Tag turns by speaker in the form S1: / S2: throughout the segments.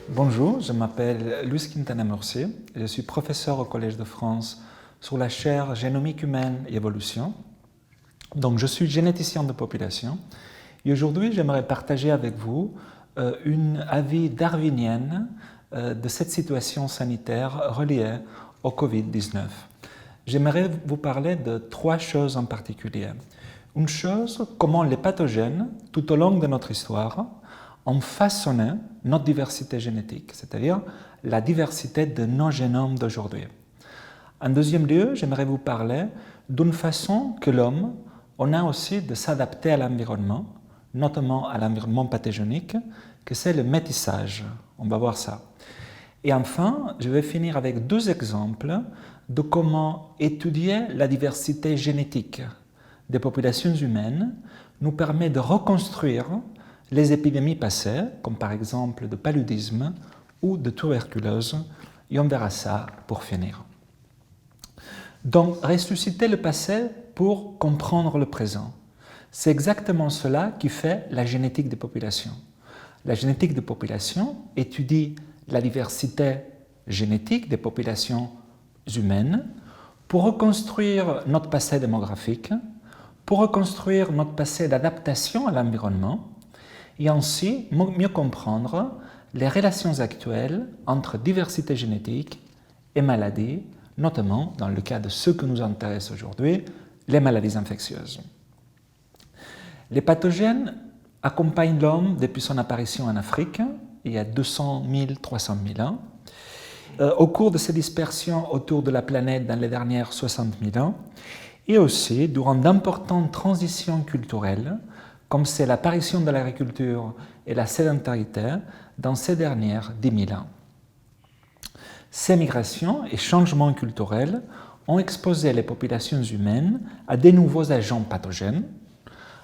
S1: Bonjour, je m'appelle Luis Quintana-Murcié et je suis professeur au Collège de France sur la chaire Génomique humaine et évolution. Donc, je suis généticien de population et aujourd'hui, j'aimerais partager avec vous une avis darwinienne de cette situation sanitaire reliée au Covid-19. J'aimerais vous parler de trois choses en particulier. Une chose, comment les pathogènes, tout au long de notre histoire, ont façonné notre diversité génétique, c'est-à-dire la diversité de nos génomes d'aujourd'hui. En deuxième lieu, j'aimerais vous parler d'une façon que l'homme a aussi de s'adapter à l'environnement, notamment à l'environnement pathogénique, que c'est le métissage. On va voir ça. Et enfin, je vais finir avec deux exemples de comment étudier la diversité génétique des populations humaines nous permet de reconstruire les épidémies passées, comme par exemple de paludisme ou de tuberculose, et on verra ça pour finir. Donc, ressusciter le passé pour comprendre le présent. C'est exactement cela qui fait la génétique des populations. La génétique des populations étudie la diversité génétique des populations humaines pour reconstruire notre passé démographique, pour reconstruire notre passé d'adaptation à l'environnement et ainsi mieux comprendre les relations actuelles entre diversité génétique et maladie, notamment dans le cas de ce que nous intéresse aujourd'hui, les maladies infectieuses. Les pathogènes accompagnent l'homme depuis son apparition en Afrique, il y a 200 000, 300 000 ans. Au cours de ces dispersions autour de la planète dans les dernières 60 000 ans, et aussi durant d'importantes transitions culturelles, comme c'est l'apparition de l'agriculture et la sédentarité dans ces dernières 10 000 ans. Ces migrations et changements culturels ont exposé les populations humaines à de nouveaux agents pathogènes,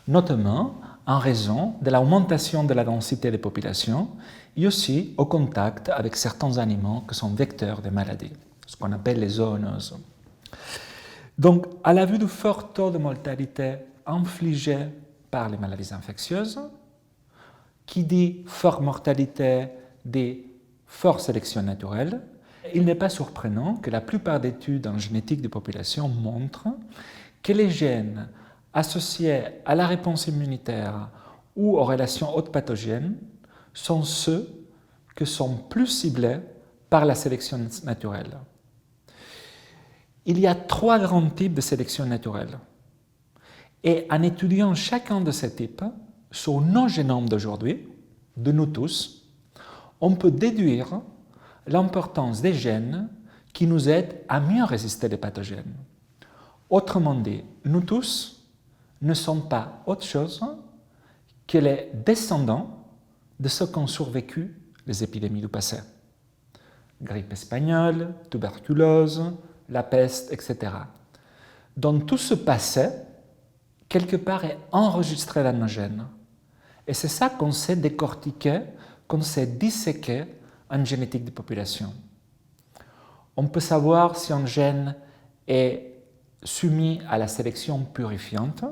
S1: notamment en raison de l'augmentation de la densité des populations et aussi au contact avec certains animaux qui sont vecteurs de maladies, ce qu'on appelle les zoonoses. Donc, à la vue du fort taux de mortalité infligé par les maladies infectieuses, qui dit forte mortalité dit forte sélection naturelle, il n'est pas surprenant que la plupart des études en génétique des populations montrent que les gènes associés à la réponse immunitaire ou aux relations hôtes pathogènes sont ceux qui sont plus ciblés par la sélection naturelle. Il y a trois grands types de sélection naturelle. Et en étudiant chacun de ces types sur nos génomes d'aujourd'hui, de nous tous, on peut déduire l'importance des gènes qui nous aident à mieux résister les pathogènes. Autrement dit, nous tous ne sommes pas autre chose que les descendants de ceux qui ont survécu les épidémies du passé. Grippe espagnole, tuberculose, la peste, etc. Donc tout ce passé, quelque part, est enregistré dans nos gènes. Et c'est ça qu'on sait décortiquer, qu'on sait disséquer en génétique des populations. On peut savoir si un gène est soumis à la sélection purifiante.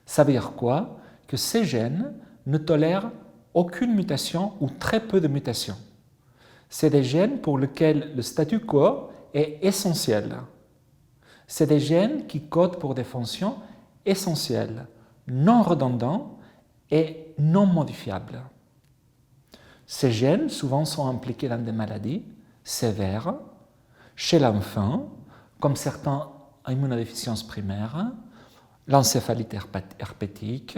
S1: Ça veut dire quoi? Que ces gènes ne tolèrent aucune mutation ou très peu de mutations. C'est des gènes pour lesquels le statu quo est essentiel. C'est des gènes qui codent pour des fonctions essentielles, non redondants et non modifiables. Ces gènes souvent sont impliqués dans des maladies sévères chez l'enfant, comme certaines immunodéficiences primaires, l'encéphalite herpétique,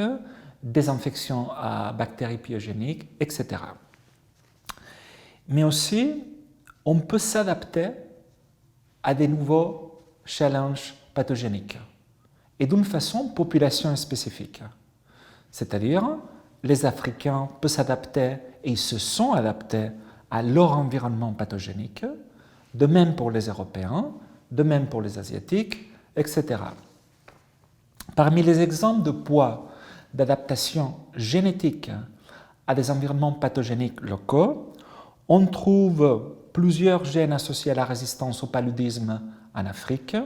S1: des infections à bactéries pyogéniques, etc. Mais aussi, on peut s'adapter à des nouveaux challenges pathogéniques et d'une façon population spécifique. C'est-à-dire, les Africains peuvent s'adapter et ils se sont adaptés à leur environnement pathogénique, de même pour les Européens, de même pour les Asiatiques, etc. Parmi les exemples de poids d'adaptation génétique à des environnements pathogéniques locaux, on trouve plusieurs gènes associés à la résistance au paludisme en Afrique,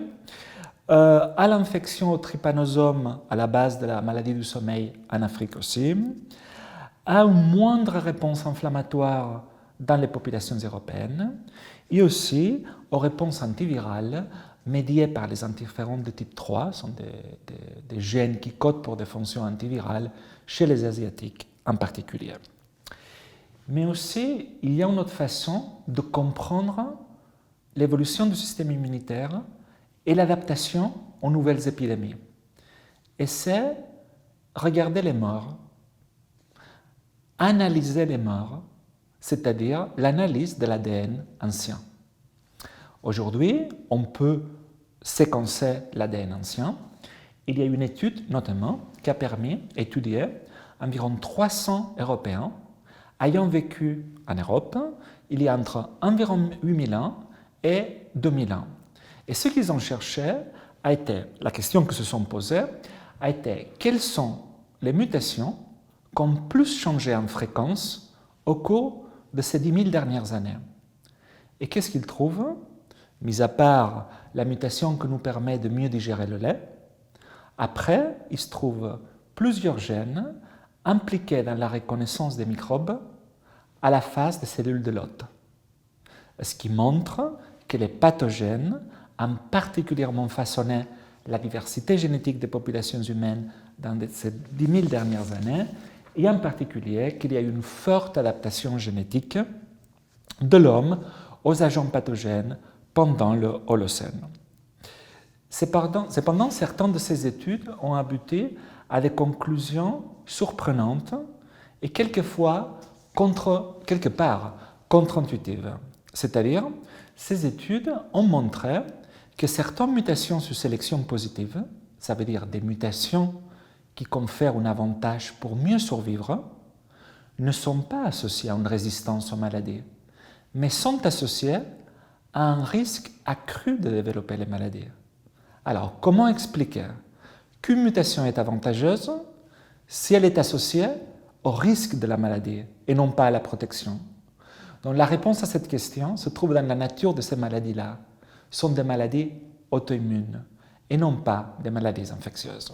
S1: à l'infection au trypanosome à la base de la maladie du sommeil en Afrique aussi, à une moindre réponse inflammatoire dans les populations européennes et aussi aux réponses antivirales médiées par les interférons de type 3, ce sont des gènes qui codent pour des fonctions antivirales chez les Asiatiques en particulier. Mais aussi, il y a une autre façon de comprendre l'évolution du système immunitaire et l'adaptation aux nouvelles épidémies. Et c'est regarder les morts, analyser les morts, c'est-à-dire l'analyse de l'ADN ancien. Aujourd'hui, on peut séquencer l'ADN ancien. Il y a une étude notamment qui a permis d'étudier environ 300 Européens ayant vécu en Europe il y a entre environ 8000 ans et 2000 ans. Et ce qu'ils ont cherché a été, la question que se sont posées, a été quelles sont les mutations qui ont plus changé en fréquence au cours de ces 10 000 dernières années. Et qu'est-ce qu'ils trouvent? Mis à part la mutation qui nous permet de mieux digérer le lait, après, il se trouve plusieurs gènes impliqués dans la reconnaissance des microbes à la phase des cellules de l'hôte. Ce qui montre que les pathogènes ont particulièrement façonné la diversité génétique des populations humaines dans ces 10 000 dernières années, et en particulier qu'il y a une forte adaptation génétique de l'homme aux agents pathogènes pendant le Holocène. Cependant, certaines de ces études ont abouti à des conclusions surprenantes et quelquefois quelque part contre-intuitives. C'est-à-dire, ces études ont montré que certaines mutations sur sélection positive, ça veut dire des mutations qui confèrent un avantage pour mieux survivre, ne sont pas associées à une résistance aux maladies, mais sont associées à un risque accru de développer les maladies. Alors, comment expliquer qu'une mutation est avantageuse si elle est associée au risque de la maladie et non pas à la protection? Donc, la réponse à cette question se trouve dans la nature de ces maladies-là. Ce sont des maladies auto-immunes et non pas des maladies infectieuses.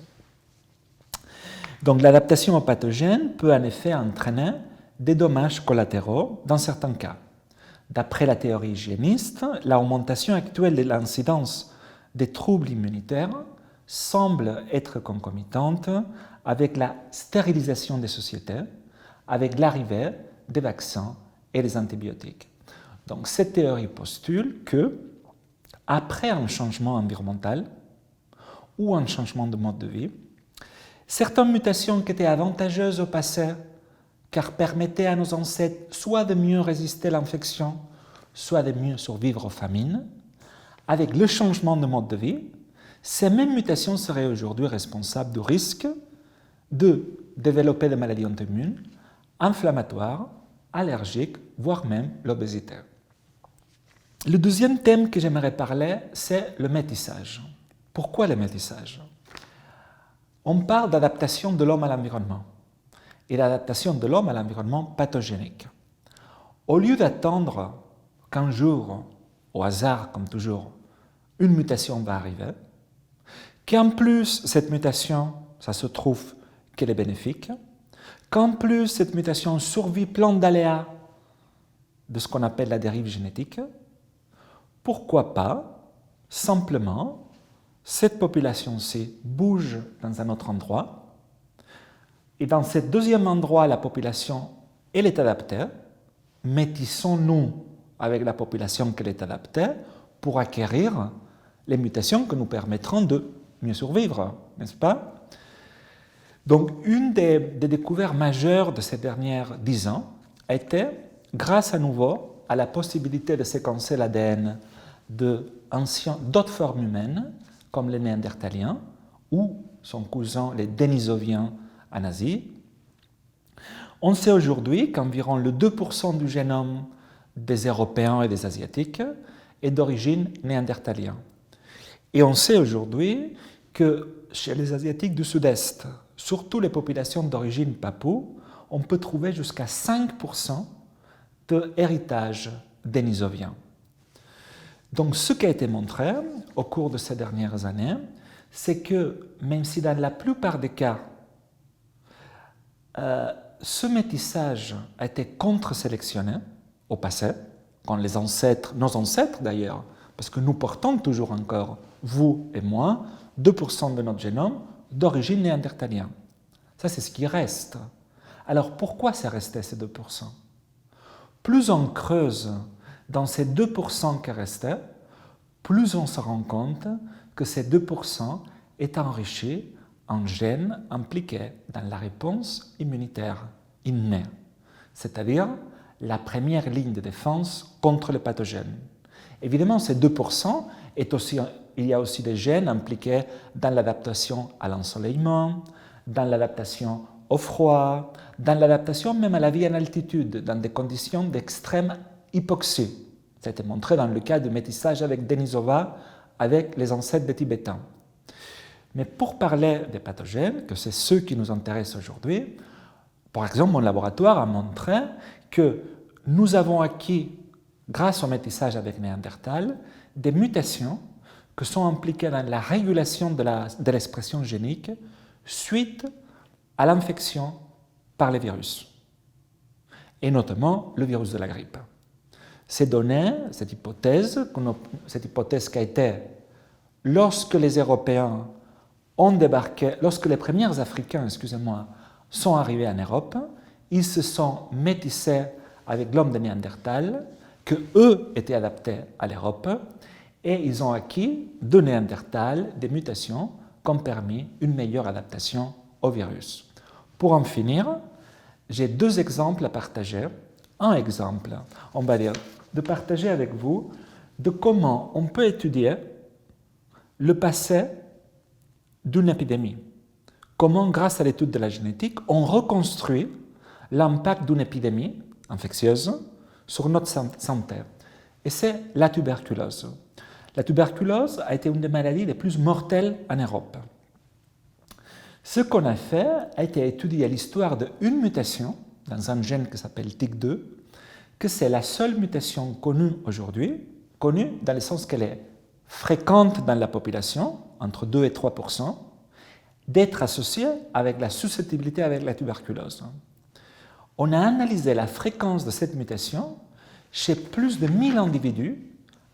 S1: Donc, l'adaptation aux pathogènes peut en effet entraîner des dommages collatéraux dans certains cas. D'après la théorie hygiéniste, l'augmentation actuelle de l'incidence des troubles immunitaires semble être concomitante avec la stérilisation des sociétés, avec l'arrivée des vaccins et des antibiotiques. Donc, cette théorie postule que, après un changement environnemental ou un changement de mode de vie, certaines mutations qui étaient avantageuses au passé, car permettaient à nos ancêtres soit de mieux résister à l'infection, soit de mieux survivre aux famines, avec le changement de mode de vie, ces mêmes mutations seraient aujourd'hui responsables du risque de développer des maladies auto-immunes, inflammatoires, allergiques, voire même l'obésité. Le deuxième thème que j'aimerais parler, c'est le métissage. Pourquoi le métissage? On parle d'adaptation de l'homme à l'environnement et l'adaptation de l'homme à l'environnement pathogénique. Au lieu d'attendre qu'un jour, au hasard comme toujours, une mutation va arriver, qu'en plus cette mutation, ça se trouve qu'elle est bénéfique, qu'en plus cette mutation survit plein d'aléas de ce qu'on appelle la dérive génétique, pourquoi pas simplement cette population-ci bouge dans un autre endroit et dans ce deuxième endroit la population elle est adaptée, métissons-nous avec la population qui est adaptée pour acquérir les mutations que nous permettront de mieux survivre, n'est-ce pas? Donc, une des découvertes majeures de ces dernières 10 ans a été, grâce à nouveau à la possibilité de séquencer l'ADN d'autres formes humaines, comme les Néandertaliens ou son cousin les Denisoviens en Asie. On sait aujourd'hui qu'environ le 2% du génome des Européens et des Asiatiques est d'origine néandertalienne. Et on sait aujourd'hui que chez les Asiatiques du Sud-Est, surtout les populations d'origine papou, on peut trouver jusqu'à 5% de héritage dénisovien. Donc ce qui a été montré au cours de ces dernières années, c'est que même si dans la plupart des cas, ce métissage a été contre-sélectionné au passé, quand les ancêtres, nos ancêtres d'ailleurs, parce que nous portons toujours encore, vous et moi, 2% de notre génome d'origine néandertalienne. Ça, c'est ce qui reste. Alors pourquoi c'est resté ces 2%? Plus on creuse dans ces 2% qui restaient, plus on se rend compte que ces 2% est enrichi en gènes impliqués dans la réponse immunitaire innée, c'est-à-dire la première ligne de défense contre les pathogènes. Évidemment, ces 2%, il y a aussi des gènes impliqués dans l'adaptation à l'ensoleillement, dans l'adaptation au froid, dans l'adaptation même à la vie en altitude, dans des conditions d'extrême hypoxie. Ça a été montré dans le cas du métissage avec Denisova, avec les ancêtres des Tibétains. Mais pour parler des pathogènes, que c'est ceux qui nous intéressent aujourd'hui, par exemple, mon laboratoire a montré que nous avons acquis, grâce au métissage avec Néandertal, des mutations qui sont impliquées dans la régulation de l'expression génique suite à l'infection par les virus, et notamment le virus de la grippe. Ces données, cette hypothèse qui a été, lorsque les Européens ont débarqué, lorsque les premiers Africains, sont arrivés en Europe, ils se sont métissés avec l'homme de Néandertal, que eux étaient adaptés à l'Europe, et ils ont acquis de Néandertal des mutations qui ont permis une meilleure adaptation au virus. Pour en finir, j'ai deux exemples à partager. Un exemple, on va dire, de partager avec vous de comment on peut étudier le passé d'une épidémie. Comment, grâce à l'étude de la génétique, on reconstruit l'impact d'une épidémie infectieuse sur notre santé. Et c'est la tuberculose. La tuberculose a été une des maladies les plus mortelles en Europe. Ce qu'on a fait a été étudier l'histoire d'une mutation dans un gène qui s'appelle TIC2, que c'est la seule mutation connue aujourd'hui, connue dans le sens qu'elle est fréquente dans la population, entre 2 et 3%, d'être associée avec la susceptibilité avec la tuberculose. On a analysé la fréquence de cette mutation chez plus de 1000 individus,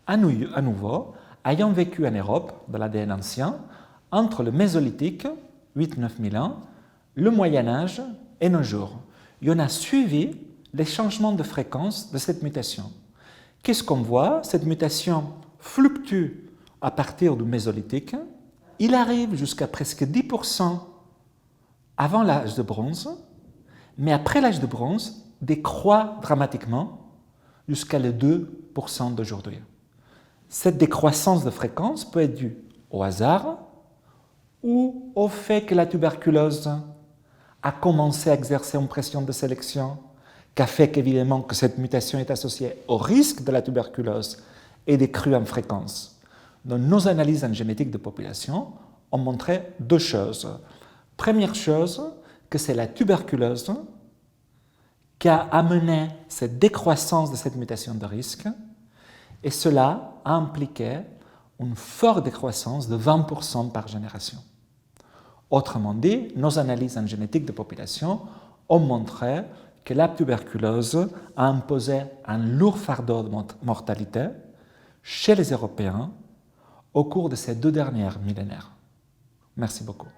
S1: à nouveau, ayant vécu en Europe, de l'ADN ancien, entre le Mésolithique, 8-9 000 ans, le Moyen-Âge et nos jours. Et on a suivi les changements de fréquence de cette mutation. Qu'est-ce qu'on voit? Cette mutation fluctue à partir du Mésolithique. Il arrive jusqu'à presque 10% avant l'âge de bronze, mais après l'âge de bronze, décroît dramatiquement jusqu'à les 2% d'aujourd'hui. Cette décroissance de fréquence peut être due au hasard ou au fait que la tuberculose a commencé à exercer une pression de sélection qui a fait qu'évidemment que cette mutation est associée au risque de la tuberculose et des crues en fréquence. Donc, nos analyses en génétique de population ont montré deux choses. Première chose, que c'est la tuberculose qui a amené cette décroissance de cette mutation de risque, et cela a impliqué une forte décroissance de 20% par génération. Autrement dit, nos analyses en génétique de population ont montré que la tuberculose a imposé un lourd fardeau de mortalité chez les Européens au cours de ces 2 derniers millénaires. Merci beaucoup.